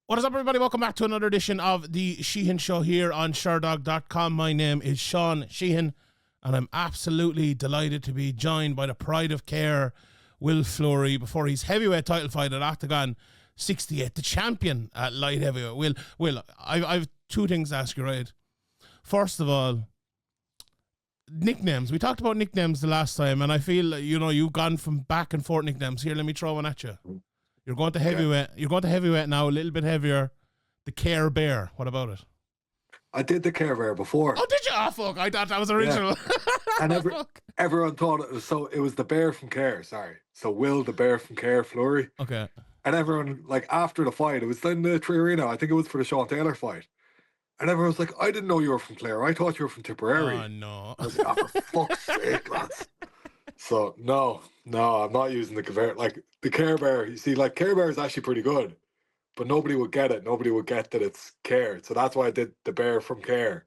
What is up, everybody? Welcome back to another edition of the Sheehan Show here on Sherdog.com. My name is Sean Sheehan, and I'm absolutely delighted to be joined by the pride of care, Will Fleury, before his heavyweight title fight at Oktagon 68, the champion at light heavyweight. Will, I've two things to ask you, right? First of all, nicknames. We talked about nicknames the last time, and I feel, you've gone from back and forth nicknames. Here, let me throw one at you. You're going to heavyweight. Yeah. You're going to heavyweight now, a little bit heavier. The Care Bear. What about it? I did the Care Bear before. Oh, did you? Oh, fuck. I thought that was original. Yeah. And everyone thought it was, so it was the Bear from Care, sorry. So Will, the Bear from Care, Fleury. Okay. And everyone, like, after the fight, it was in the Tree Arena. I think it was for the Sean Taylor fight. And everyone was like, I didn't know you were from Clare. I thought you were from Tipperary. Oh, no. I was like, oh, for fuck's sake, lads. So, no, I'm not using the Care. Like, the Care Bear, you see, like, Care Bear is actually pretty good. But nobody would get it. Nobody would get that it's Care. So that's why I did the Bear from Care.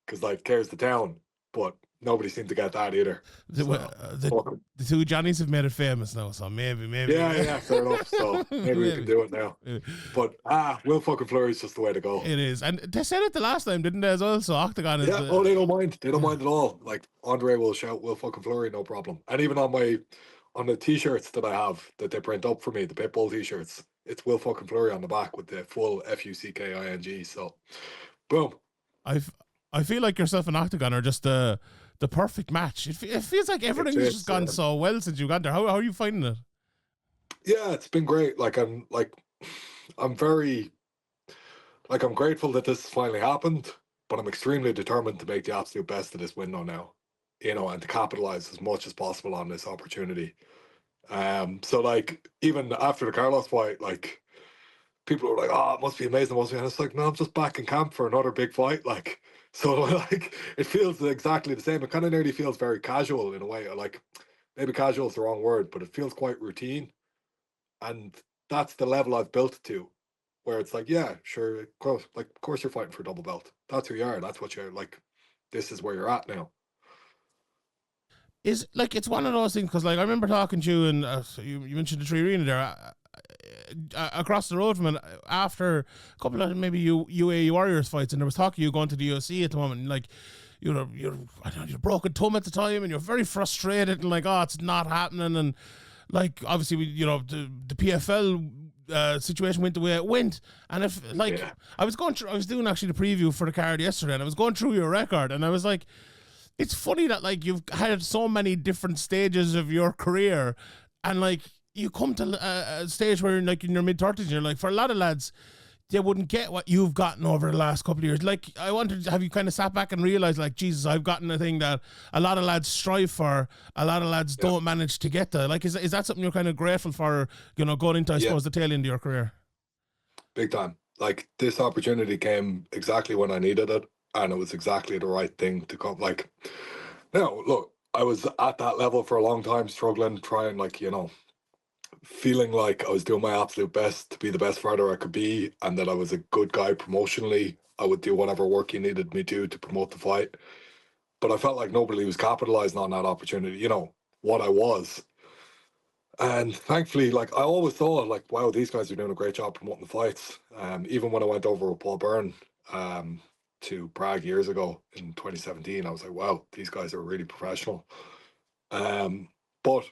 Because, like, Care's the town. But nobody seemed to get that either. The two Johnnies have made it famous now, so maybe. Yeah, fair enough. So maybe we can do it now. But Will fucking Fleury is just the way to go. It is. And they said it the last time, didn't they, as well? So Oktagon is... Yeah, they don't mind. They don't mind at all. Like, Andre will shout Will fucking Fleury, no problem. And even on the t-shirts that I have that they print up for me, the Pitbull t-shirts, it's Will fucking Fleury on the back with the full F-U-C-K-I-N-G. So, boom. I feel like yourself and Oktagon are just the perfect match. It feels like everything's just gone so well since you got there. How are you finding it? Yeah, it's been great. I'm grateful that this finally happened, but I'm extremely determined to make the absolute best of this window now, and to capitalize as much as possible on this opportunity. So like, even after the Carlos fight, like, people were like, oh, it must be amazing, and it's like, no, I'm just back in camp for another big fight. Like, so like, it feels exactly the same. It kind of nearly feels very casual in a way. Like, maybe casual is the wrong word, but it feels quite routine. And that's the level I've built to, where it's like, yeah, sure, of course you're fighting for a double belt. That's who you are. That's what you're like. This is where you're at now. Is like, it's one of those things, because like, I remember talking to you, and you mentioned the Tree Arena there, across the road from it, after a couple of maybe UAE Warriors fights, and there was talk of you going to the UFC at the moment, and like, you're broken thumb at the time, and you're very frustrated, and like, oh, it's not happening, and like, obviously the PFL situation went the way it went, and I was doing actually the preview for the card yesterday, and I was going through your record, and I was like, it's funny that like you've had so many different stages of your career, and like you come to a stage where you're like in your mid-30s, and you're like, for a lot of lads, they wouldn't get what you've gotten over the last couple of years. Like, I wanted to have you kind of sat back and realized, like, Jesus, I've gotten a thing that a lot of lads strive for, a lot of lads don't manage to get to. Like, is that something you're kind of grateful for, going into, I suppose, the tail end of your career? Big time. Like, this opportunity came exactly when I needed it, and it was exactly the right thing to come. Like, now, look, I was at that level for a long time, struggling, trying, like, feeling like I was doing my absolute best to be the best fighter I could be, and that I was a good guy promotionally. I would do whatever work he needed me to promote the fight. But I felt like nobody was capitalizing on that opportunity, what I was. And thankfully, like, I always thought, like, wow, these guys are doing a great job promoting the fights. Even when I went over with Paul Byrne to Prague years ago in 2017, I was like, wow, these guys are really professional. But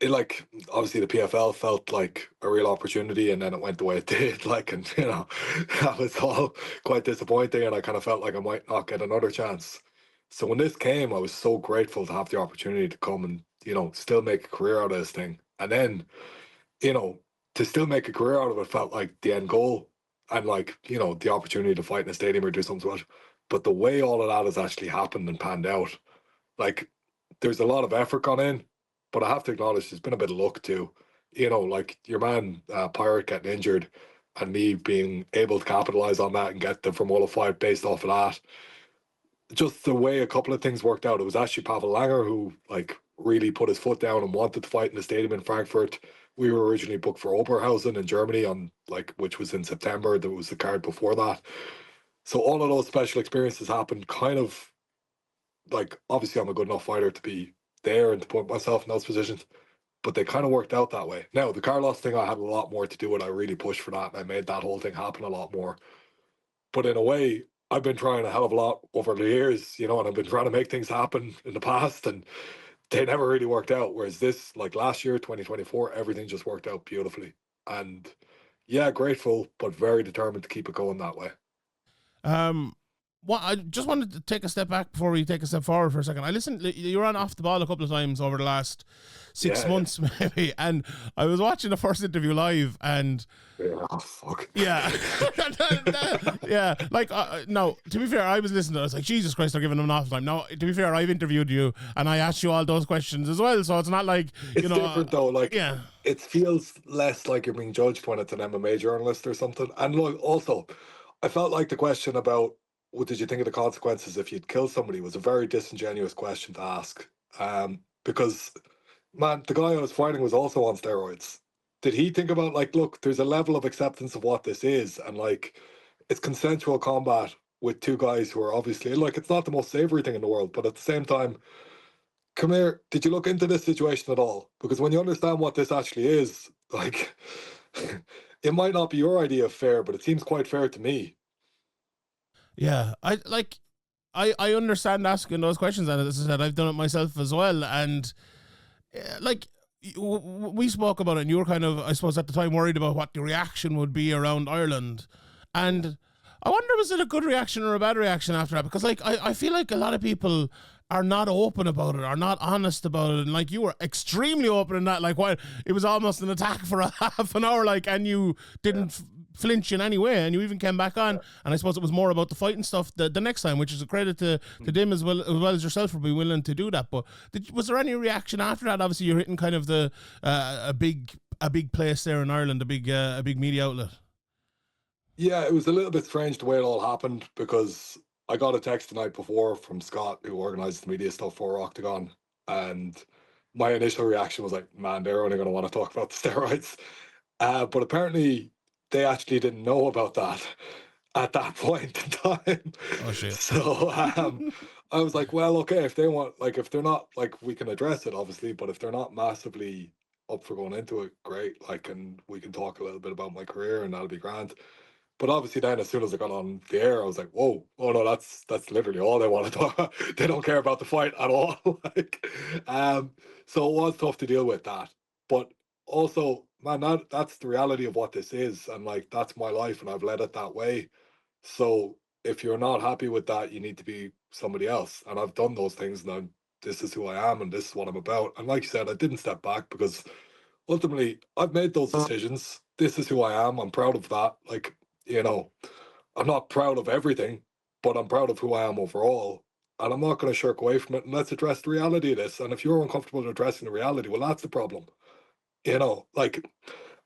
it, like, obviously the PFL felt like a real opportunity, and then it went the way it did. Like, and that was all quite disappointing, and I kind of felt like I might not get another chance. So when this came, I was so grateful to have the opportunity to come and still make a career out of this thing. And then to still make a career out of it felt like the end goal, and like the opportunity to fight in a stadium or do something to it. But the way all of that has actually happened and panned out, like, there's a lot of effort gone in. But I have to acknowledge there's been a bit of luck too. Like your man Pirate getting injured, and me being able to capitalize on that and get the Formola fight based off of that. Just the way a couple of things worked out. It was actually Pavel Langer who like really put his foot down and wanted to fight in the stadium in Frankfurt. We were originally booked for Oberhausen in Germany which was in September. There was the card before that. So all of those special experiences happened kind of like, obviously I'm a good enough fighter to be there and to put myself in those positions. but they kind of worked out that way. Now, the Carlos thing I had a lot more to do with. I really pushed for that, and I made that whole thing happen a lot more. But in a way, I've been trying a hell of a lot over the years, and I've been trying to make things happen in the past, and they never really worked out. Whereas this, like last year, 2024, everything just worked out beautifully. And yeah, grateful, but very determined to keep it going that way. Well, I just wanted to take a step back before we take a step forward for a second. I listened, you were on Off the Ball a couple of times over the last 6 months, maybe, and I was watching the first interview live, and fuck. Yeah. Yeah. Like, no, to be fair, I was listening to it. I was like, Jesus Christ, they're giving them enough time. Now, to be fair, I've interviewed you and I asked you all those questions as well. So it's not like, it's different though. Like, yeah, it feels less like you're being judged when it's an MMA journalist or something. And look, also, I felt like the question about what did you think of the consequences if you'd killed somebody was a very disingenuous question to ask. Because, man, the guy I was fighting was also on steroids. Did he think about, like, look, there's a level of acceptance of what this is, and, like, it's consensual combat with two guys who are obviously, like, it's not the most savory thing in the world, but at the same time, come here, did you look into this situation at all? Because when you understand what this actually is, like, it might not be your idea of fair, but it seems quite fair to me. Yeah, I understand asking those questions, and as I said, I've done it myself as well, and like, we spoke about it, and you were kind of, I suppose, at the time worried about what the reaction would be around Ireland. And I wonder, was it a good reaction or a bad reaction after that? Because, like, I feel like a lot of people are not open about it, are not honest about it. And, like, you were extremely open in that, like, while it was almost an attack for a half an hour, like, and you didn't flinch in any way, and you even came back on, and I suppose it was more about the fighting stuff the next time, which is a credit to them as well as yourself for being willing to do that. But was there any reaction after that? Obviously, you're hitting kind of the a big place there in Ireland, a big media outlet. Yeah, it was a little bit strange the way it all happened, because I got a text the night before from Scott, who organized the media stuff for Oktagon, and my initial reaction was like, man, they're only going to want to talk about the steroids. But apparently they actually didn't know about that at that point in time. Oh, shit. So I was like, well, okay, if they want, like, if they're not, like, we can address it, obviously, but if they're not massively up for going into it, great. Like, and we can talk a little bit about my career, and that'll be grand. But obviously then, as soon as I got on the air, I was like, whoa, oh no, that's literally all they want to talk about. They don't care about the fight at all. Like, so it was tough to deal with that. But also, man, that's the reality of what this is. And, like, that's my life, and I've led it that way. So if you're not happy with that, you need to be somebody else. And I've done those things, and this is who I am, and this is what I'm about. And like you said, I didn't step back, because ultimately I've made those decisions. This is who I am. I'm proud of that. Like, I'm not proud of everything, but I'm proud of who I am overall. And I'm not going to shirk away from it. And let's address the reality of this. And if you're uncomfortable addressing the reality, well, that's the problem. Like,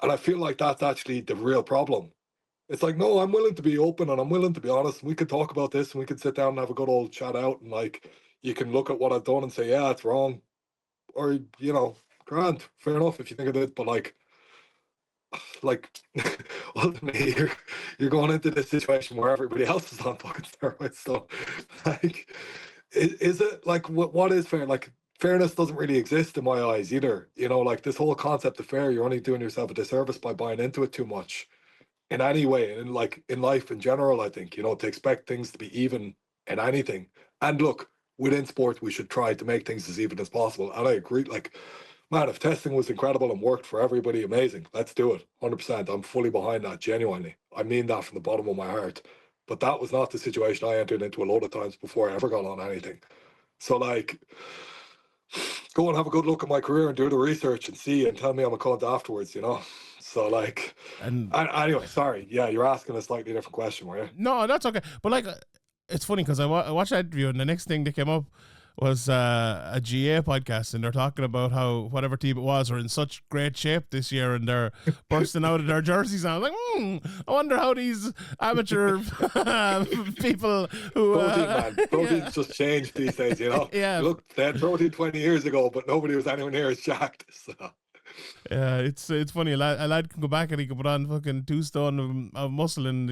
and I feel like that's actually the real problem. It's like, no, I'm willing to be open, and I'm willing to be honest. And we could talk about this, and we could sit down and have a good old chat out. And, like, you can look at what I've done and say, yeah, it's wrong. Or, grand, fair enough if you think of it. But, like, ultimately, you're going into this situation where everybody else is on fucking steroids. So, like, is it, like, what is fair? Like, fairness doesn't really exist in my eyes either. Like, this whole concept of fair, you're only doing yourself a disservice by buying into it too much in any way. And, like, in life in general, I think, to expect things to be even in anything. And look, within sport, we should try to make things as even as possible. And I agree, like, man, if testing was incredible and worked for everybody, amazing. Let's do it. 100%. I'm fully behind that, genuinely. I mean that from the bottom of my heart. But that was not the situation I entered into a lot of times before I ever got on anything. So, like, go and have a good look at my career and do the research and see, and tell me I'm a cunt afterwards, So, like, and anyway, sorry. Yeah, you're asking a slightly different question, were you? No, that's okay. But, like, it's funny because I watched that interview, and the next thing that came up was a GA podcast, and they're talking about how whatever team it was are in such great shape this year, and they're bursting out of their jerseys. And I was like, I wonder how these amateur people who protein's just changed these days, Yeah, look, they had protein 20 years ago, but nobody was anywhere near as jacked. So. Yeah, it's funny. A lad can go back and he can put on fucking 2 stone of muscle in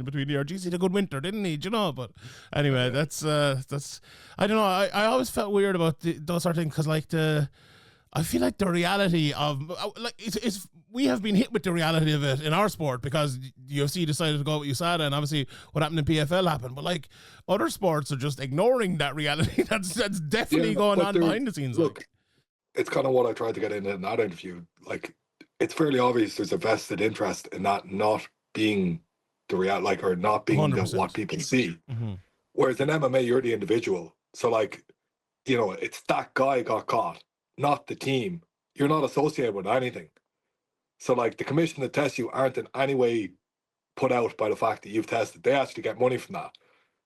between the RGs. He had a good winter, didn't he? Do you know? But anyway, that's I don't know. I always felt weird about those sort of things, because, like, I feel like the reality of like it's we have been hit with the reality of it in our sport because the UFC decided to go with USADA, and obviously what happened in PFL happened. But like other sports are just ignoring that reality. that's definitely going on behind the scenes. Look, it's kind of what I tried to get in that interview. Like, it's fairly obvious there's a vested interest in that not being the real, like, or not being what people see. Mm-hmm. Whereas in MMA, you're the individual. So, like, you know, it's that guy got caught, not the team. You're not associated with anything. So, like, the commission that tests you aren't in any way put out by the fact that you've tested. They actually get money from that.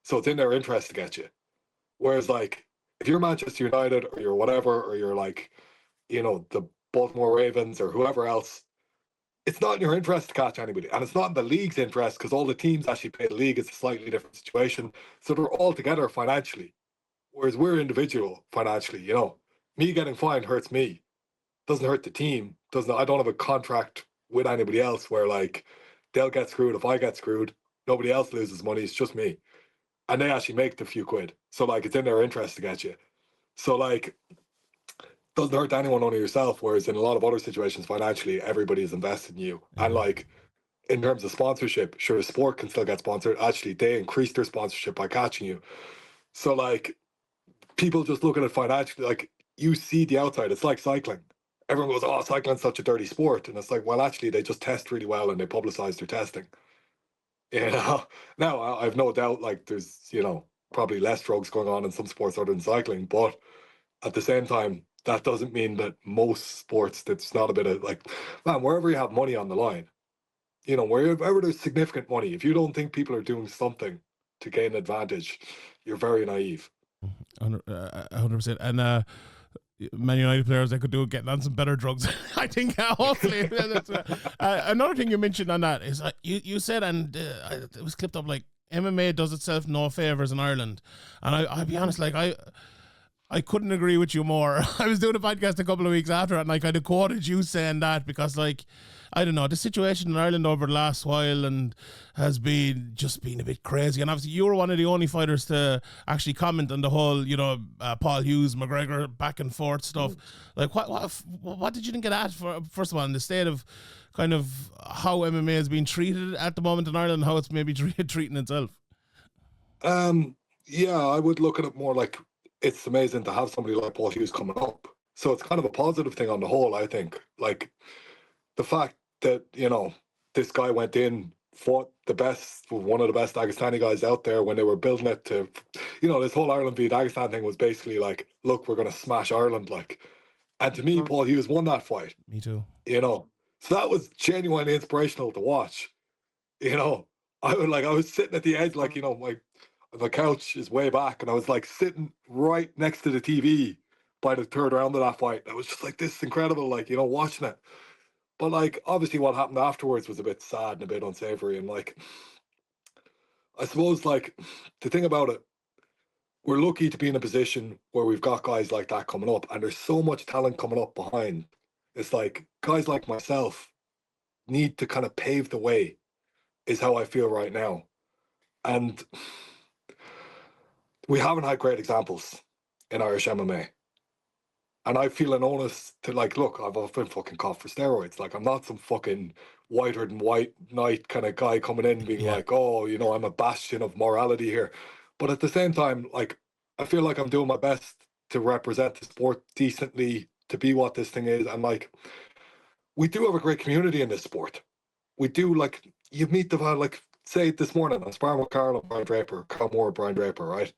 So it's in their interest to get you. Whereas, like, if you're Manchester United or you're whatever, or you're like, you know, the Baltimore Ravens or whoever else, it's not in your interest to catch anybody. And it's not in the league's interest because all the teams actually pay the league. It's a slightly different situation. So they're all together financially. Whereas we're individual financially, you know. Me getting fined hurts me. Doesn't hurt the team. I don't have a contract with anybody else where, like, they'll get screwed if I get screwed. Nobody else loses money. It's just me. And they actually make the few quid. So, like, it's in their interest to get you. So, like, doesn't hurt anyone, only yourself. Whereas in a lot of other situations, financially, everybody is invested in you. Mm-hmm. And, like, in terms of sponsorship, sure, the sport can still get sponsored. Actually, they increase their sponsorship by catching you. So, like, people just look at it financially. Like, you see the outside. It's like cycling. Everyone goes, oh, cycling's such a dirty sport. And it's like, well, actually, they just test really well and they publicize their testing. You know, now I've no doubt, like, there's, you know, probably less drugs going on in some sports other than cycling, but at the same time, that doesn't mean that most sports, that's not a bit of, like, man, wherever you have money on the line, you know, wherever there's significant money, if you don't think people are doing something to gain advantage, you're very naive. 100%. And Man United players that could do it getting on some better drugs. I think hopefully. Another thing you mentioned on that is you said, and it was clipped up, like MMA does itself no favors in Ireland, and I'll be honest, like I couldn't agree with you more. I was doing a podcast a couple of weeks after it, and I kind of quoted you saying that because, like, I don't know, the situation in Ireland over the last while and has been a bit crazy. And obviously you were one of the only fighters to actually comment on the whole, you know, Paul Hughes, McGregor back and forth stuff. Like, what did you think of that, first of all, in the state of kind of how MMA is being treated at the moment in Ireland, how it's maybe treating itself? Yeah, I would look at it more like it's amazing to have somebody like Paul Hughes coming up. So it's kind of a positive thing on the whole, I think. Like, the fact that, you know, this guy went in, fought one of the best Dagestani guys out there when they were building it to, you know, this whole Ireland v Dagestan thing was basically like, look, we're going to smash Ireland. Like, and to me, Paul Hughes won that fight. Me too. You know, so that was genuinely inspirational to watch. You know, I was sitting at the edge, like, you know, my couch is way back, and I was like sitting right next to the TV by the third round of that fight. I was just like, this is incredible, like, you know, watching it. But, like, obviously what happened afterwards was a bit sad and a bit unsavory. And, like, I suppose, like, the thing about it, we're lucky to be in a position where we've got guys like that coming up, and there's so much talent coming up behind. It's like guys like myself need to kind of pave the way, is how I feel right now. And we haven't had great examples in Irish MMA. And I feel an onus to, like, look, I've been fucking caught for steroids. Like, I'm not some fucking whiter than white knight kind of guy coming in being like, oh, you know, I'm a bastion of morality here. But at the same time, like, I feel like I'm doing my best to represent the sport decently, to be what this thing is. And, like, we do have a great community in this sport. We do, like, you meet like, say this morning, I'm sparring with Carl Moore, Brian Draper, right?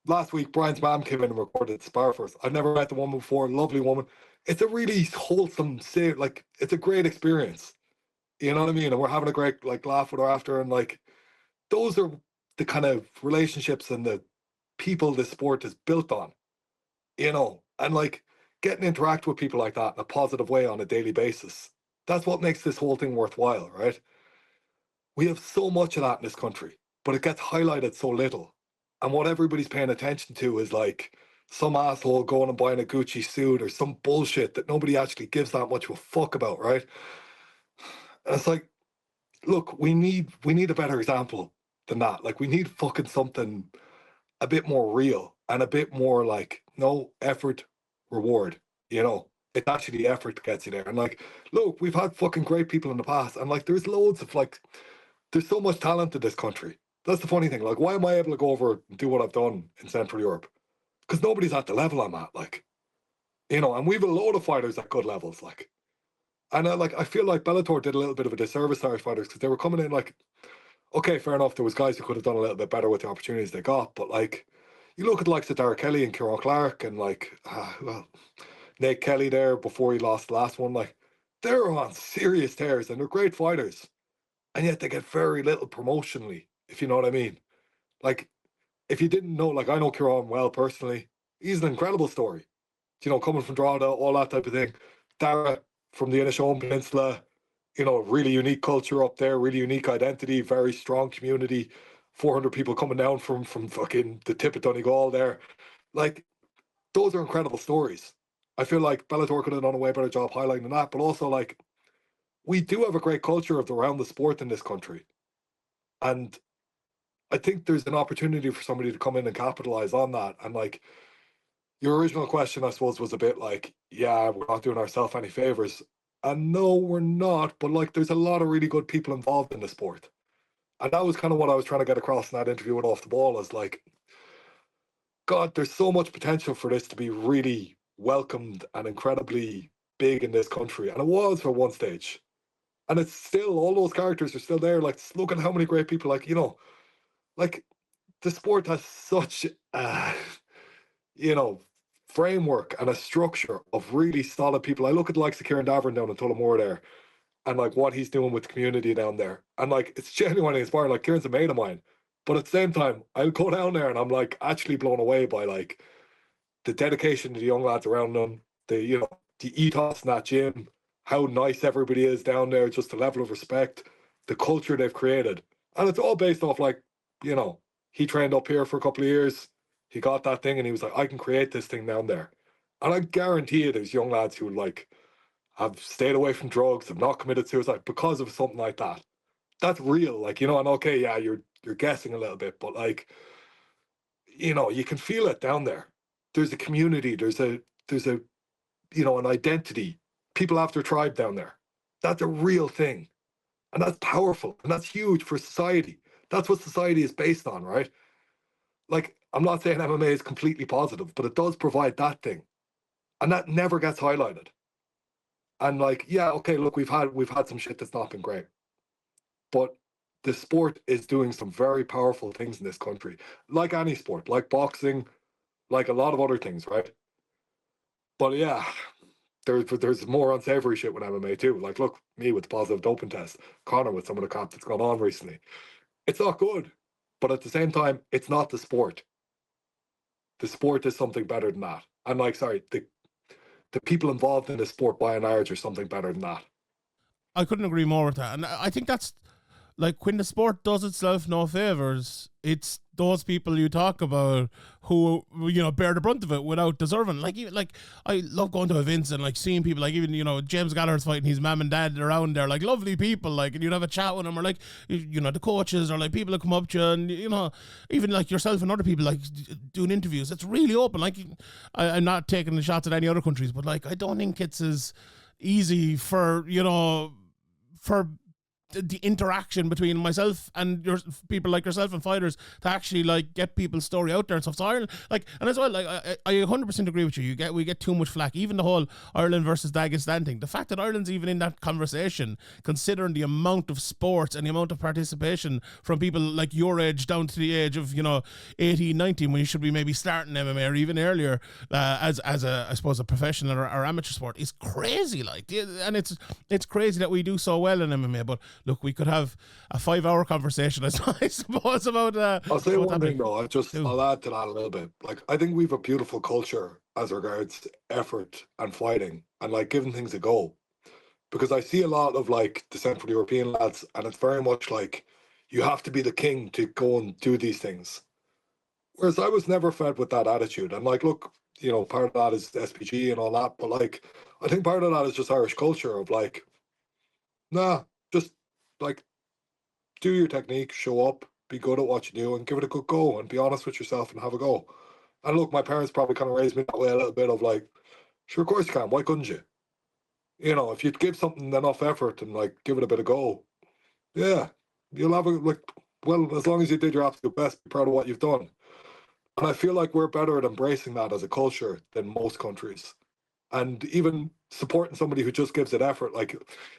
Last week, Brian's mom came in and recorded the spar for us. I've never met the woman before, lovely woman. It's a really wholesome, like, it's a great experience. You know what I mean? And we're having a great, like, laugh with her after. And, like, those are the kind of relationships and the people this sport is built on, you know? And, like, getting to interact with people like that in a positive way on a daily basis, that's what makes this whole thing worthwhile, right? We have so much of that in this country, but it gets highlighted so little. And what everybody's paying attention to is, like, some asshole going and buying a Gucci suit or some bullshit that nobody actually gives that much of a fuck about, right? And it's like, look, we need a better example than that. Like, we need fucking something a bit more real and a bit more like, no effort, reward, you know? It's actually the effort that gets you there. And like, look, we've had fucking great people in the past, and like, there's loads of like, there's so much talent in this country. That's the funny thing. Like, why am I able to go over and do what I've done in Central Europe? Because nobody's at the level I'm at. Like, you know, and we've a load of fighters at good levels. Like, and I feel like Bellator did a little bit of a disservice to Irish fighters because they were coming in like, okay, fair enough. There was guys who could have done a little bit better with the opportunities they got, but like, you look at the likes of Dara Kelly and Kieran Clark and like, well, Nate Kelly there before he lost the last one. Like, they're on serious tears and they're great fighters, and yet they get very little promotionally, if you know what I mean. Like, if you didn't know, like I know Kieran well personally, he's an incredible story. You know, coming from Drogheda, all that type of thing. Dara from the Inishowen Peninsula, you know, really unique culture up there, really unique identity, very strong community. 400 people coming down from fucking the tip of Donegal there. Like, those are incredible stories. I feel like Bellator could have done a way better job highlighting that, but also like we do have a great culture of around the sport in this country, and I think there's an opportunity for somebody to come in and capitalize on that. And like your original question, I suppose, was a bit like, yeah, we're not doing ourselves any favors, and no, we're not. But like, there's a lot of really good people involved in the sport, and that was kind of what I was trying to get across in that interview with Off the Ball. Is like, God, there's so much potential for this to be really welcomed and incredibly big in this country. And it was for one stage. And it's still, all those characters are still there. Like, look at how many great people, like, you know, like the sport has such a, you know, framework and a structure of really solid people. I look at the likes of Kieran Davern down in Tullamore there and like what he's doing with the community down there. And like, it's genuinely inspiring. Like, Kieran's a mate of mine. But at the same time, I'll go down there and I'm like actually blown away by like the dedication to the young lads around them, the, you know, the ethos in that gym, how nice everybody is down there, just the level of respect, the culture they've created. And it's all based off like, you know, he trained up here for a couple of years, he got that thing and he was like, I can create this thing down there. And I guarantee you there's young lads who like have stayed away from drugs, have not committed suicide because of something like that. That's real. Like, you know, and okay, yeah, you're guessing a little bit, but like, you know, you can feel it down there. There's a community, there's a you know, an identity. People have their tribe down there. That's a real thing. And that's powerful. And that's huge for society. That's what society is based on, right? Like, I'm not saying MMA is completely positive, but it does provide that thing. And that never gets highlighted. And like, yeah, okay, look, we've had some shit that's not been great. But the sport is doing some very powerful things in this country. Like any sport, like boxing, like a lot of other things, right? But yeah, there's more unsavory shit with MMA too. Like, look, me with the positive doping test, Connor with some of the crap that's gone on recently. It's not good, but at the same time, it's not the sport. The sport is something better than that. And like, sorry, the people involved in the sport by and large are something better than that. I couldn't agree more with that. And I think that's like when the sport does itself no favors, it's those people you talk about who, you know, bear the brunt of it without deserving. Like, even, like I love going to events and like seeing people, like even, you know, James Gallagher's fighting his mum and dad around there, like lovely people, like, and you'd have a chat with them, or like, you know, the coaches, or like people that come up to you, and you know, even like yourself and other people, like doing interviews. It's really open. Like, I'm not taking the shots at any other countries, but like I don't think it's as easy for, you know, for the interaction between myself and your people like yourself and fighters to actually like get people's story out there and stuff. So Ireland, like, and as well, like I 100% agree with you. We get too much flack. Even the whole Ireland versus Dagestan thing. The fact that Ireland's even in that conversation, considering the amount of sports and the amount of participation from people like your age down to the age of, you know, 18, 19, when you should be maybe starting MMA or even earlier as a, I suppose, a professional or amateur sport, is crazy. Like, and it's crazy that we do so well in MMA. But look, we could have a 5-hour conversation, I suppose, about. I'll say one thing though. I'll add to that a little bit. Like, I think we've a beautiful culture as regards effort and fighting and like giving things a go. Because I see a lot of like the Central European lads, and it's very much like you have to be the king to go and do these things. Whereas I was never fed with that attitude. And like, look, you know, part of that is SPG and all that, but like, I think part of that is just Irish culture of like, nah, just like do your technique, show up, be good at what you do, and give it a good go, and be honest with yourself and have a go. And look, my parents probably kind of raised me that way a little bit of like, sure, of course you can. Why couldn't you? You know, if you give something enough effort and like give it a bit of go, yeah, you'll have well, as long as you did your absolute best, be proud of what you've done. And I feel like we're better at embracing that as a culture than most countries. And even supporting somebody who just gives it effort. Like,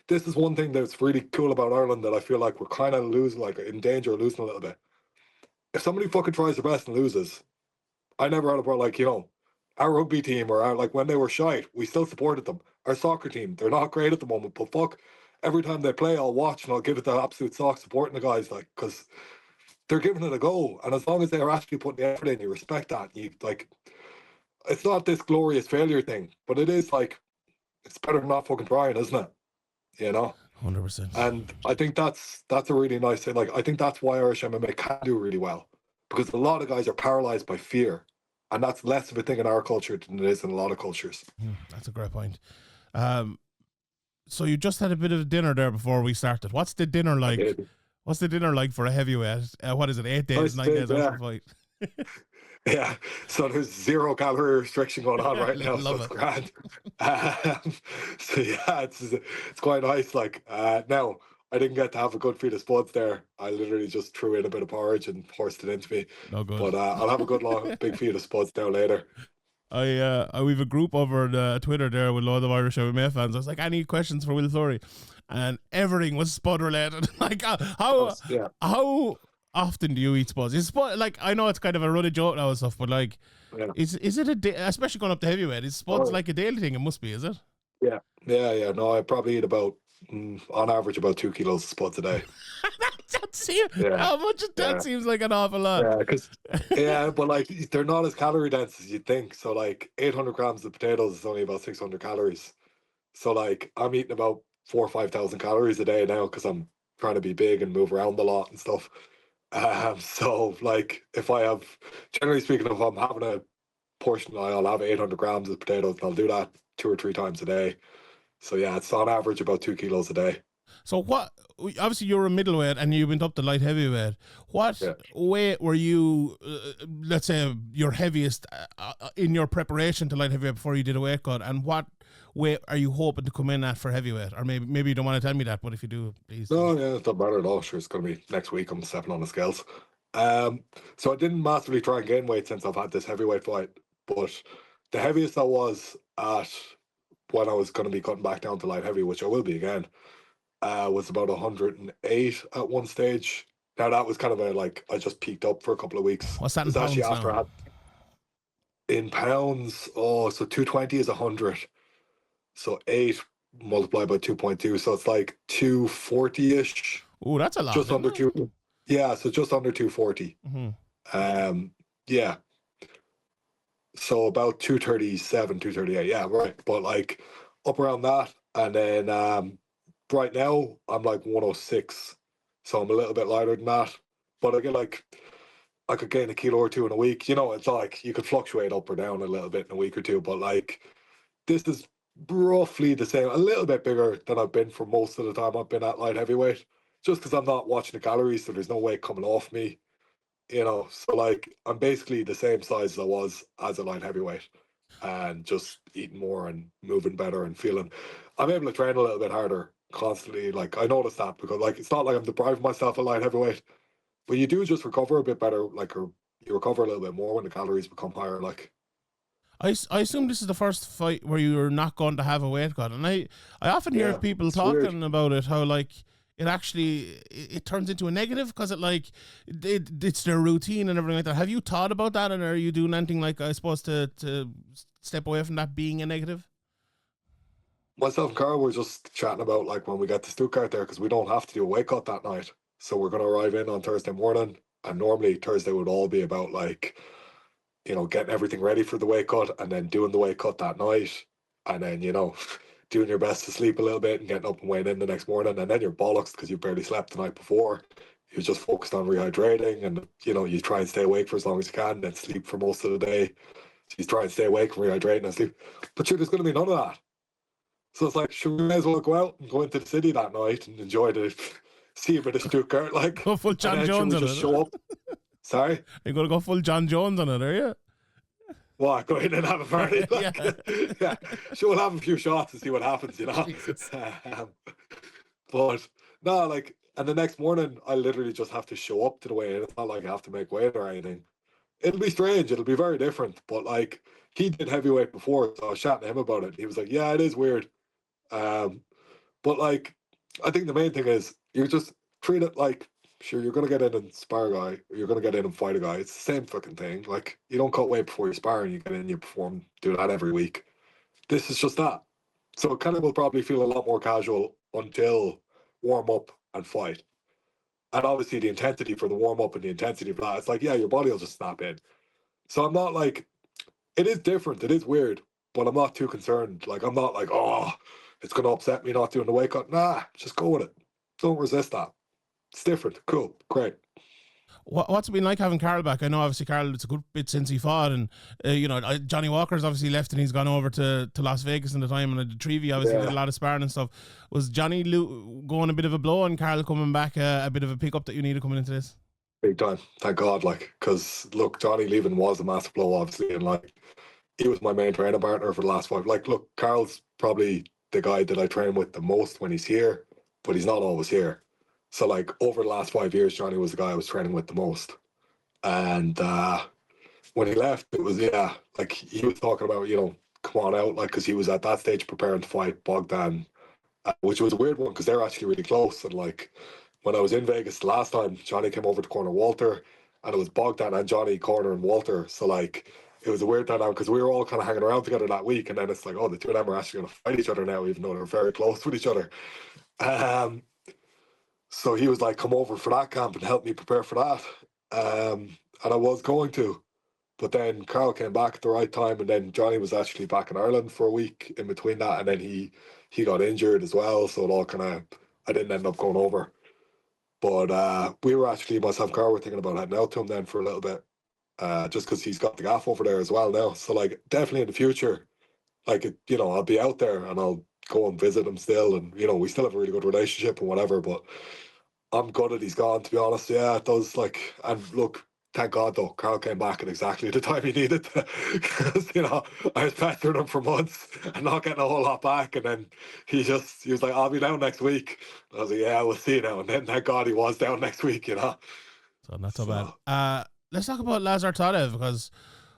this is one thing that's really cool about Ireland that I feel like we're kind of losing, like in danger of losing a little bit. If somebody fucking tries their best and loses, I never had a problem. Like, you know, our rugby team or our, like when they were shite, we still supported them. Our soccer team, they're not great at the moment, but fuck, every time they play, I'll watch and I'll give it the absolute sock supporting the guys, like, because they're giving it a go. And as long as they're actually putting the effort in, you respect that. You like, it's not this glorious failure thing, but it is like, it's better than not fucking trying, isn't it? You know? 100%. And I think that's a really nice thing. Like, I think that's why Irish MMA can do really well, because a lot of guys are paralyzed by fear, and that's less of a thing in our culture than it is in a lot of cultures. That's a great point. So you just had a bit of dinner there before we started. What's the dinner like? What's the dinner like for a heavyweight? What is it? 8 days, 9 days after the fight? Yeah, so there's 0 calorie restriction going on right now, so it's grand. So yeah, it's quite nice. Like, now I didn't get to have a good feed of spuds there. I literally just threw in a bit of porridge and forced it into me. No good. But I'll have a good long big feed of spuds now later. We've a group over on Twitter there with a lot of Irish MMA fans. I was like, any questions for Will Fleury? And everything was spud related. Like, how often do you eat spuds? Is spud, like, I know it's kind of a running joke now and stuff, but like, is it especially going up to heavyweight? Is spuds like a daily thing? It must be, is it? Yeah. No, I probably eat about on average about 2 kilos of spuds a day. How much of that seems like an awful lot. But like, they're not as calorie dense as you'd think. So like 800 grams of potatoes is only about 600 calories. So like, I'm eating about 4,000 or 5,000 calories a day now because I'm trying to be big and move around a lot and stuff. So like, if I have, generally speaking, if I'm having a portion, I'll have 800 grams of potatoes, and I'll do that 2 or 3 times a day. So yeah, it's on average about 2 kilos a day. So what? Obviously, you're a middleweight and you went up to light heavyweight. What weight were you? Let's say your heaviest in your preparation to light heavyweight before you did a weight cut, and what weight are you hoping to come in at for heavyweight? Or maybe you don't want to tell me that, but if you do, please. No, it doesn't matter at all. Sure, it's going to be next week. I'm stepping on the scales. So I didn't massively try and gain weight since I've had this heavyweight fight, but the heaviest I was at when I was going to be cutting back down to light heavy, which I will be again, was about 108 at one stage. Now that was kind of I just peaked up for a couple of weeks. What's that in pounds now? In pounds, so 220 is 100. So 8 multiplied by 2.2, so it's like 240-ish. Oh, that's a lot. Just under 2. Yeah, so just under 240. Mm-hmm. Yeah. So about 237, 238. Yeah, right. But like up around that, and then right now I'm like 106, so I'm a little bit lighter than that. But I could gain a kilo or 2 in a week. You know, it's like you could fluctuate up or down a little bit in a week or 2. But like, this is roughly the same, a little bit bigger than I've been for most of the time I've been at light heavyweight, just because I'm not watching the calories, so there's no weight coming off me. You know, so like I'm basically the same size as I was as a light heavyweight, and just eating more and moving better and feeling I'm able to train a little bit harder constantly. Like, I noticed that, because like it's not like I'm depriving myself of light heavyweight, but you do just recover a bit better, like, or you recover a little bit more when the calories become higher. Like, I assume this is the first fight where you're not going to have a weight cut, and I often hear people talking about it, how like it actually it turns into a negative because it's their routine and everything like that. Have you thought about that, and are you doing anything, like, I suppose, to step away from that being a negative? Myself and Carl were just chatting about, like, when we get to Stuttgart there, because we don't have to do a weight cut that night, so we're going to arrive in on Thursday morning, and normally Thursday would all be about, like, you know, getting everything ready for the weight cut, and then doing the weight cut that night, and then, you know, doing your best to sleep a little bit and getting up and weighing in the next morning, and then you're bollocks because you barely slept the night before. You're just focused on rehydrating, and, you know, you try and stay awake for as long as you can, and then sleep for most of the day. So you try and stay awake and rehydrating and sleep. But sure, there's going to be none of that. So it's like, sure, we may as well go out and go into the city that night and enjoy see a bit of Stuttgart. Like, go full John Jones on it. Show up. Sorry? You're going to go full John Jones on it, are you? What, go in and have a party? Yeah. Yeah, sure, we'll have a few shots and see what happens, you know. Jesus. But no, like, and the next morning I literally just have to show up to the weigh-in. It's not like I have to make weight or anything. It'll be strange. It'll be very different. But like, he did heavyweight before, so I was chatting to him about it. He was like, "Yeah, it is weird." Um, but like, I think the main thing is you just treat it like, sure, you're gonna get in and spar a guy, or you're gonna get in and fight a guy. It's the same fucking thing. Like, you don't cut weight before you spar, and you get in, you perform, do that every week. This is just that. So it kind of will probably feel a lot more casual until warm up and fight. And obviously the intensity for the warm up and the intensity for that, it's like, yeah, your body will just snap in. So I'm not like, it is different, it is weird, but I'm not too concerned. Like, I'm not like, oh, it's going to upset me not doing the weight cut. Nah, just go with it. Don't resist that. It's different. Cool. Great. What's it been like having Carl back? I know obviously Carl, it's a good bit since he fought, and Johnny Walker's obviously left and he's gone over to Las Vegas in the time, and Trevi obviously did a lot of sparring and stuff. Was Johnny going a bit of a blow and Carl coming back a bit of a pickup that you needed coming into this? Big time. Thank God. Like, because look, Johnny leaving was a massive blow, obviously, and like, he was my main training partner for the last 5. Like, look, Carl's probably the guy that I train with the most when he's here, but he's not always here. So, like, over the last 5 years, Johnny was the guy I was training with the most. And when he left, it was, yeah, like, he was talking about, come on out, like, because he was at that stage preparing to fight Bogdan, which was a weird one because they're actually really close. And, like, when I was in Vegas the last time, Johnny came over to corner Walter, and it was Bogdan and Johnny cornering Walter. So, like, it was a weird dynamic because we were all kind of hanging around together that week, and then it's like, oh, the two of them are actually going to fight each other now, even though they're very close with each other. So he was like, come over for that camp and help me prepare for that. And I was going to, but then Carl came back at the right time, and then Johnny was actually back in Ireland for a week in between that, and then he got injured as well, so it all kind of, I didn't end up going over. But we were actually, myself and Carl were thinking about heading out to him then for a little bit, just because he's got the gaff over there as well now. So like, definitely in the future, like, I'll be out there and I'll go and visit him still, and we still have a really good relationship and whatever. But I'm gutted he's gone, to be honest. Yeah, it does. Like, and look, thank God though, Carl came back at exactly the time he needed, because I was pestering him for months and not getting a whole lot back, and then he was like, I'll be down next week. I was like, yeah, we'll see now. And then thank God he was down next week. So not so bad. Let's talk about Lazar Todev, because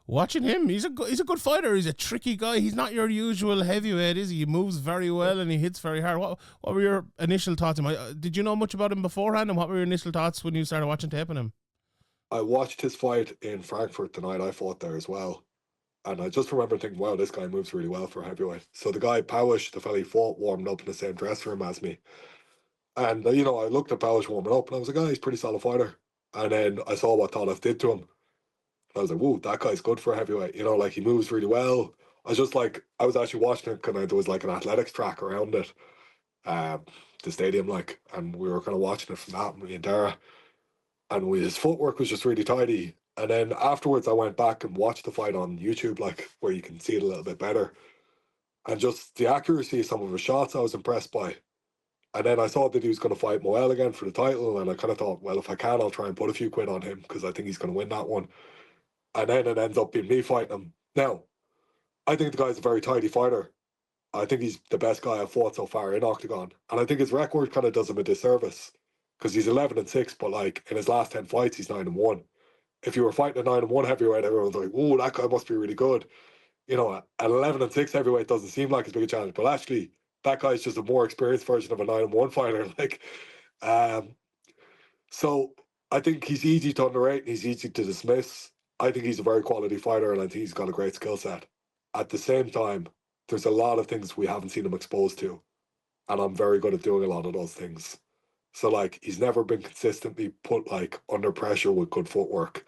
watching him, he's a good fighter. He's a tricky guy. He's not your usual heavyweight, is he? He moves very well and he hits very hard. What were your initial thoughts on him? Did you know much about him beforehand, and what were your initial thoughts when you started watching tape on him? I watched his fight in Frankfurt the night I fought there as well. And I just remember thinking, wow, this guy moves really well for heavyweight. So the guy, Powish, the fella he fought, warmed up in the same dressing room as me. And, I looked at Powish warming up and I was like, oh, he's a pretty solid fighter. And then I saw what Todev did to him. I was like, whoa, that guy's good for a heavyweight. Like, he moves really well. I was just like, I was actually watching it, there was like an athletics track around it, the stadium, like, and we were kind of watching it from that, me and Dara. And his footwork was just really tidy. And then afterwards, I went back and watched the fight on YouTube, like, where you can see it a little bit better. And just the accuracy of some of his shots, I was impressed by. And then I saw that he was going to fight Moel again for the title, and I kind of thought, well, if I can, I'll try and put a few quid on him, because I think he's going to win that one. And then it ends up being me fighting him. Now, I think the guy's a very tidy fighter. I think he's the best guy I've fought so far in Oktagon. And I think his record kind of does him a disservice, because he's 11-6, but like in his last 10 fights, he's 9-1. If you were fighting a 9-1 heavyweight, everyone's like, "Whoa, that guy must be really good." An 11-6 heavyweight doesn't seem like as big a challenge, but actually, that guy's just a more experienced version of a 9-1 fighter. Like, so I think he's easy to underrate and he's easy to dismiss. I think he's a very quality fighter, and I think he's got a great skill set. At the same time, there's a lot of things we haven't seen him exposed to, and I'm very good at doing a lot of those things. So, like, he's never been consistently put, like, under pressure with good footwork.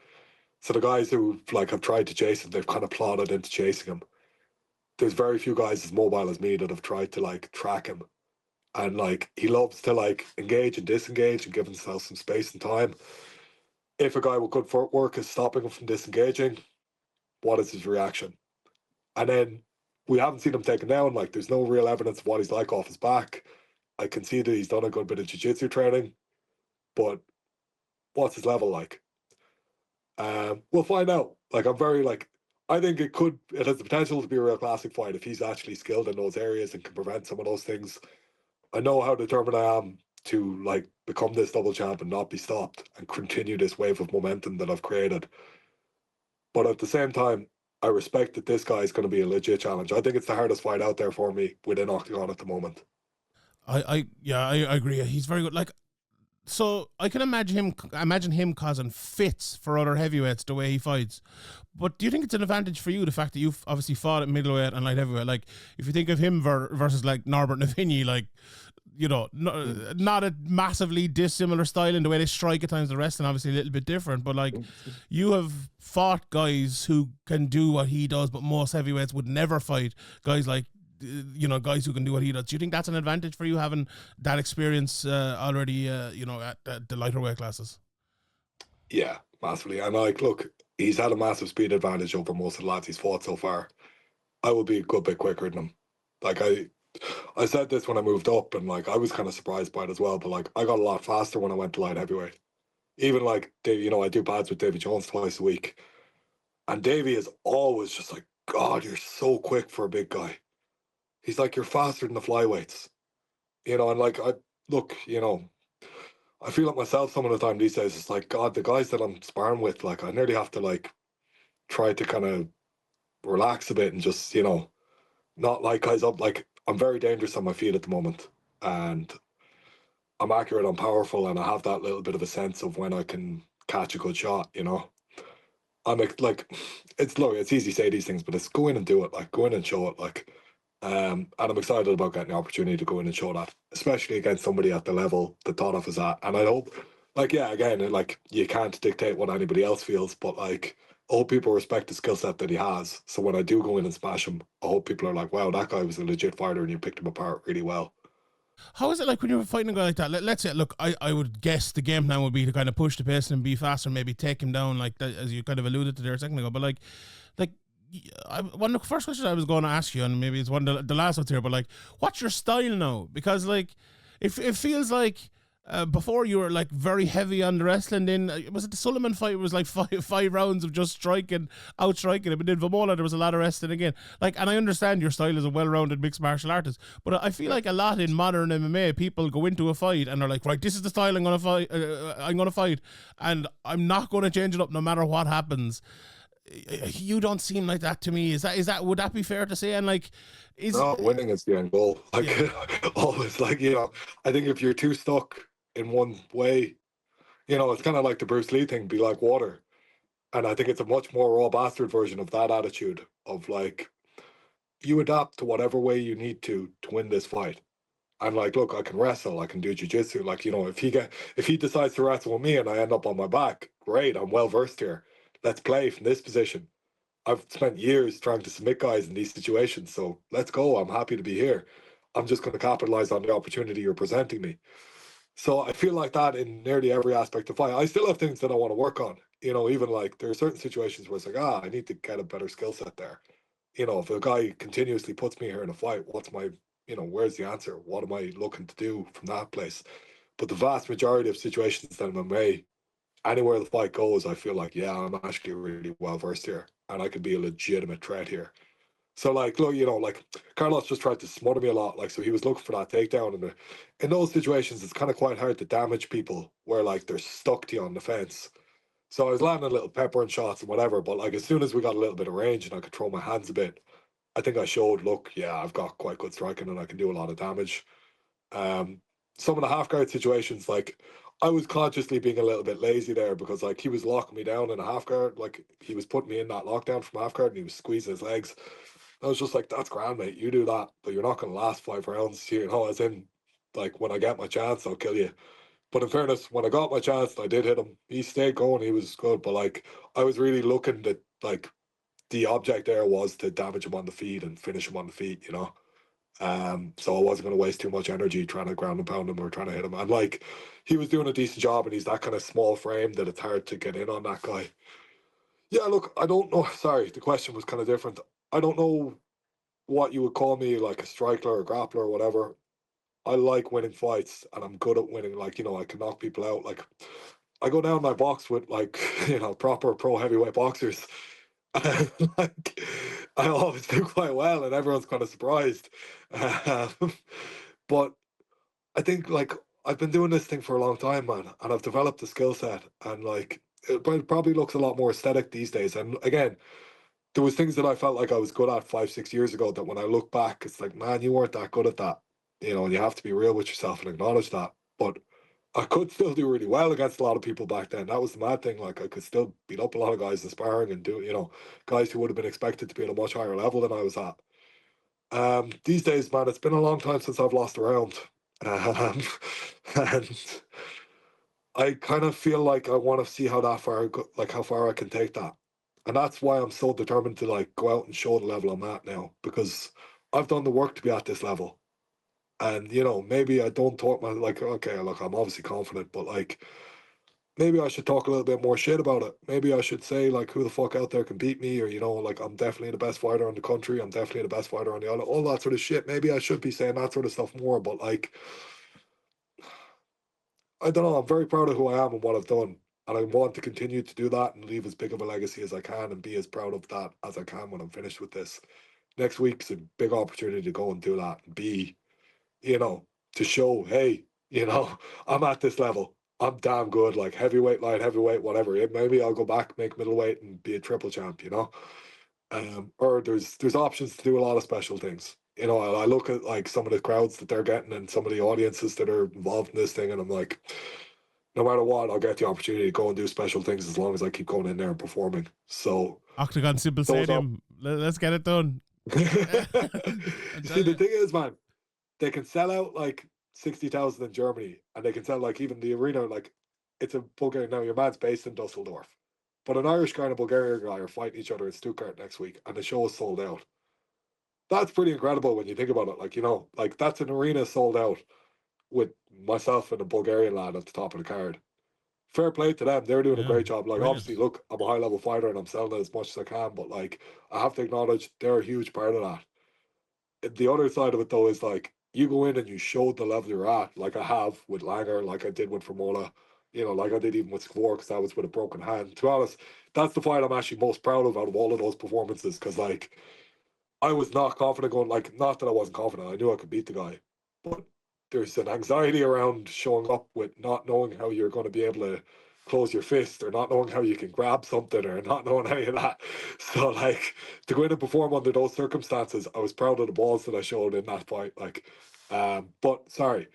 So the guys who, like, have tried to chase him, they've kind of plodded into chasing him. There's very few guys as mobile as me that have tried to, like, track him. And, like, he loves to, like, engage and disengage and give himself some space and time. If a guy with good footwork is stopping him from disengaging, what is his reaction? And then we haven't seen him taken down. Like, there's no real evidence of what he's like off his back. I can see that he's done a good bit of jiu-jitsu training, but what's his level like? We'll find out. Like, I'm very, like, I think it has the potential to be a real classic fight if he's actually skilled in those areas and can prevent some of those things. I know how determined I am to like become this double champ and not be stopped and continue this wave of momentum that I've created. But at the same time, I respect that this guy is going to be a legit challenge. I think it's the hardest fight out there for me within Oktagon at the moment. I agree. He's very good. Like, so I can imagine him causing fits for other heavyweights the way he fights. But do you think it's an advantage for you, the fact that you've obviously fought at middleweight and light heavyweight? Like, if you think of him versus like Norbert Navinyi, like, you know, not a massively dissimilar style in the way they strike at times, the rest, and obviously a little bit different. But like, you have fought guys who can do what he does, but most heavyweights would never fight guys like, you know, guys who can do what he does. Do you think that's an advantage for you, having that experience already, you know, at the lighter weight classes? Yeah, massively. And like, look, he's had a massive speed advantage over most of the lads he's fought so far. I will be a good bit quicker than him. Like I said this when I moved up, and like I was kind of surprised by it as well. But like I got a lot faster when I went to light heavyweight. Even like you know, I do pads with Davy Jones twice a week, and Davy is always just like, God, you're so quick for a big guy. He's like, you're faster than the flyweights, you know. And like I look, you know, I feel like myself some of the time these days. It's like, God, the guys that I'm sparring with, like I nearly have to like try to kind of relax a bit and just, you know, not like guys up. Like I'm very dangerous on my feet at the moment, and I'm accurate, I'm powerful, and I have that little bit of a sense of when I can catch a good shot. You know, I'm like, it's easy to say these things, but it's go in and do it. Like go in and show it. Like, and I'm excited about getting the opportunity to go in and show that, especially against somebody at the level that Todev is at. And I hope, like, yeah, again, like you can't dictate what anybody else feels, but like. I hope people respect the skill set that he has. So when I do go in and smash him, I hope people are like, wow, that guy was a legit fighter and you picked him apart really well. How is it like when you're fighting a guy like that? Let's say, look, I would guess the game plan would be to kind of push the pace and be faster, maybe take him down, like that, as you kind of alluded to there a second ago. But like, one of the first questions I was going to ask you, and maybe it's one of the last ones here, but like, what's your style now? Because like, it feels like. Before you were like very heavy on the wrestling. Then was it the Sullivan fight? It was like five rounds of just striking, out striking him. And then Vamola, there was a lot of wrestling again. Like, and I understand your style as a well-rounded mixed martial artist, but I feel like a lot in modern MMA, people go into a fight and they're like, right, this is the style I'm gonna fight. And I'm not going to change it up no matter what happens. You don't seem like that to me. Is that would that be fair to say? And like, no, winning is the end goal. Like yeah. Always, like, you know, I think if you're too stuck in one way, you know, it's kind of like the Bruce Lee thing, be like water. And I think it's a much more raw bastard version of that attitude of like, you adapt to whatever way you need to win this fight. I'm like, look, I can wrestle, I can do jiu-jitsu. Like, you know, if he decides to wrestle with me and I end up on my back, great, I'm well versed here. Let's play from this position. I've spent years trying to submit guys in these situations, so let's go. I'm happy to be here. I'm just going to capitalize on the opportunity you're presenting me. So I feel like that in nearly every aspect of fight. I still have things that I want to work on. You know, even like there are certain situations where it's like, I need to get a better skill set there. You know, if a guy continuously puts me here in a fight, what's my, you know, where's the answer? What am I looking to do from that place? But the vast majority of situations that I'm in, anywhere the fight goes, I feel like, yeah, I'm actually really well versed here and I could be a legitimate threat here. So like, look, you know, like Carlos just tried to smother me a lot. Like, so he was looking for that takedown, and in those situations, it's kind of quite hard to damage people where like they're stuck to you on the fence. So I was landing little pepper and shots and whatever, but like as soon as we got a little bit of range and I could throw my hands a bit, I think I showed, look, yeah, I've got quite good striking and I can do a lot of damage. Um, some of the half guard situations, like I was consciously being a little bit lazy there because like he was locking me down in a half guard, like he was putting me in that lockdown from half guard and he was squeezing his legs. I was just like, that's grand, mate. You do that, but you're not going to last 5 rounds. You know, as in, like, when I get my chance, I'll kill you. But in fairness, when I got my chance, I did hit him. He stayed going. He was good. But, like, I was really looking at, like, the object there was to damage him on the feet and finish him on the feet, you know? So I wasn't going to waste too much energy trying to ground and pound him or trying to hit him. And, like, he was doing a decent job, and he's that kind of small frame that it's hard to get in on that guy. Yeah, look, I don't know. Sorry, the question was kind of different. I don't know what you would call me, like a striker or a grappler or whatever. I like winning fights and I'm good at winning. Like, you know, I can knock people out. Like, I go down my box with, like, you know, proper pro heavyweight boxers Like, I always do quite well, and everyone's kind of surprised. Um, but I think like I've been doing this thing for a long time, man, and I've developed a skill set, and like it probably looks a lot more aesthetic these days. And again, there was things that I felt like I was good at 5, 6 years ago that when I look back, it's like, man, you weren't that good at that, and you have to be real with yourself and acknowledge that. But I could still do really well against a lot of people back then. That was the mad thing. Like I could still beat up a lot of guys in sparring and do, guys who would have been expected to be at a much higher level than I was at. These days, man, it's been a long time since I've lost a round. Um, and I kind of feel like I want to see how that far, like how far I can take that. And that's why I'm so determined to like go out and show the level I'm at now, because I've done the work to be at this level. And maybe I don't talk my like, okay, look, I'm obviously confident, but like maybe I should talk a little bit more shit about it. Maybe I should say like who the fuck out there can beat me, or like I'm definitely the best fighter in the country, I'm definitely the best fighter on the island, all that sort of shit. Maybe I should be saying that sort of stuff more, but like I don't know, I'm very proud of who I am and what I've done. And I want to continue to do that and leave as big of a legacy as I can and be as proud of that as I can when I'm finished with this. Next week's a big opportunity to go and do that and be, to show, hey, I'm at this level. I'm damn good, like heavyweight, light heavyweight, whatever. Maybe I'll go back, make middleweight, and be a triple champ. Or there's options to do a lot of special things. I look at like some of the crowds that they're getting and some of the audiences that are involved in this thing, and I'm like, no matter what, I'll get the opportunity to go and do special things as long as I keep going in there and performing. So Oktagon Simple Stadium. Let's get it done. See, the thing is, man, they can sell out like 60,000 in Germany, and they can sell like even the arena, like it's a Bulgarian. Now your man's based in Dusseldorf, but an Irish guy and a Bulgarian guy are fighting each other in Stuttgart next week, and the show is sold out. That's pretty incredible when you think about it. Like, like that's an arena sold out with myself and a Bulgarian lad at the top of the card. Fair play to them. They're doing a great job. Like, brilliant. Obviously, look, I'm a high level fighter and I'm selling it as much as I can, but like, I have to acknowledge they're a huge part of that. The other side of it, though, is like, you go in and you show the level you're at, like I have with Langer, like I did with Formola, like I did even with Skvor, because I was with a broken hand. To be honest, that's the fight I'm actually most proud of out of all of those performances, because like, I was not confident going, like, not that I wasn't confident, I knew I could beat the guy, but there's an anxiety around showing up with not knowing how you're going to be able to close your fist, or not knowing how you can grab something, or not knowing any of that. So like, to go in and perform under those circumstances, I was proud of the balls that I showed in that fight. Like, but sorry,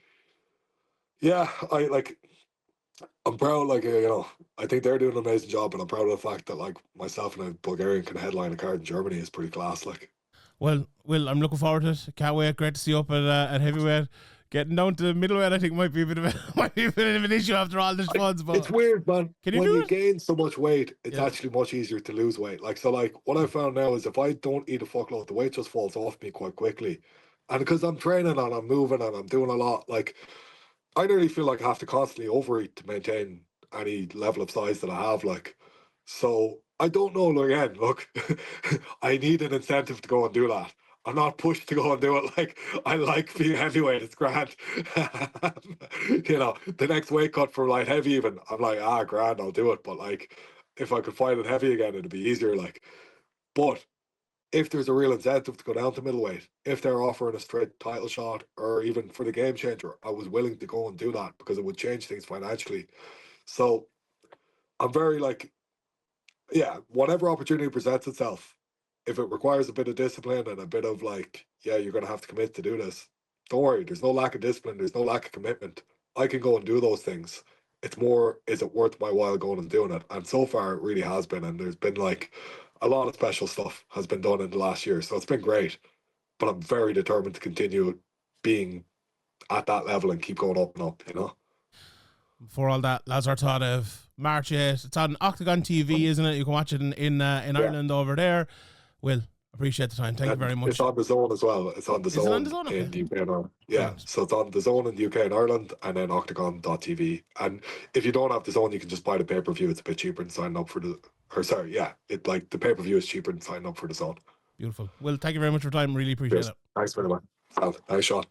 yeah, I'm proud. Like, I think they're doing an amazing job, and I'm proud of the fact that like myself and a Bulgarian can headline a card in Germany is pretty class. Like, well, I'm looking forward to it. Can't wait. Great to see you up at heavyweight. Getting down to middleweight, I think might be a bit of an issue after all this funds. But it's weird, man. Can you when do you it? gain so much weight, it's actually much easier to lose weight. Like, so, like what I found now is if I don't eat a fuckload, the weight just falls off me quite quickly. And because I'm training and I'm moving and I'm doing a lot, like I nearly feel like I have to constantly overeat to maintain any level of size that I have. Like, so I don't know. Again, look, I need an incentive to go and do that. I'm not pushed to go and do it. Like, I like being heavyweight. It's grand. The next weight cut for light heavy, even I'm like, grand, I'll do it. But like, if I could fight it heavy again, it'd be easier. Like, but if there's a real incentive to go down to middleweight, if they're offering a straight title shot, or even for the game changer, I was willing to go and do that because it would change things financially. So I'm very like, yeah, whatever opportunity presents itself, if it requires a bit of discipline and a bit of like, yeah, you're going to have to commit to do this, don't worry, there's no lack of discipline, there's no lack of commitment. I can go and do those things. It's more, is it worth my while going and doing it? And so far, it really has been. And there's been like a lot of special stuff has been done in the last year. So it's been great. But I'm very determined to continue being at that level and keep going up and up. For all that, Lazar Todev, March 8th. It's on Oktagon TV, isn't it? You can watch it in Ireland over there. Will, appreciate the time. Thank you very much. It's on the Zone as well. It's on the Zone, in the UK and Ireland. Yeah, brilliant. So it's on the Zone in the UK and Ireland, and then Oktagon.tv. And if you don't have the Zone, you can just buy the pay-per-view. It's a bit cheaper than signing up for the... the pay-per-view is cheaper than signing up for the Zone. Beautiful. Well, thank you very much for your time. Really appreciate it. Thanks very much. Nice shot.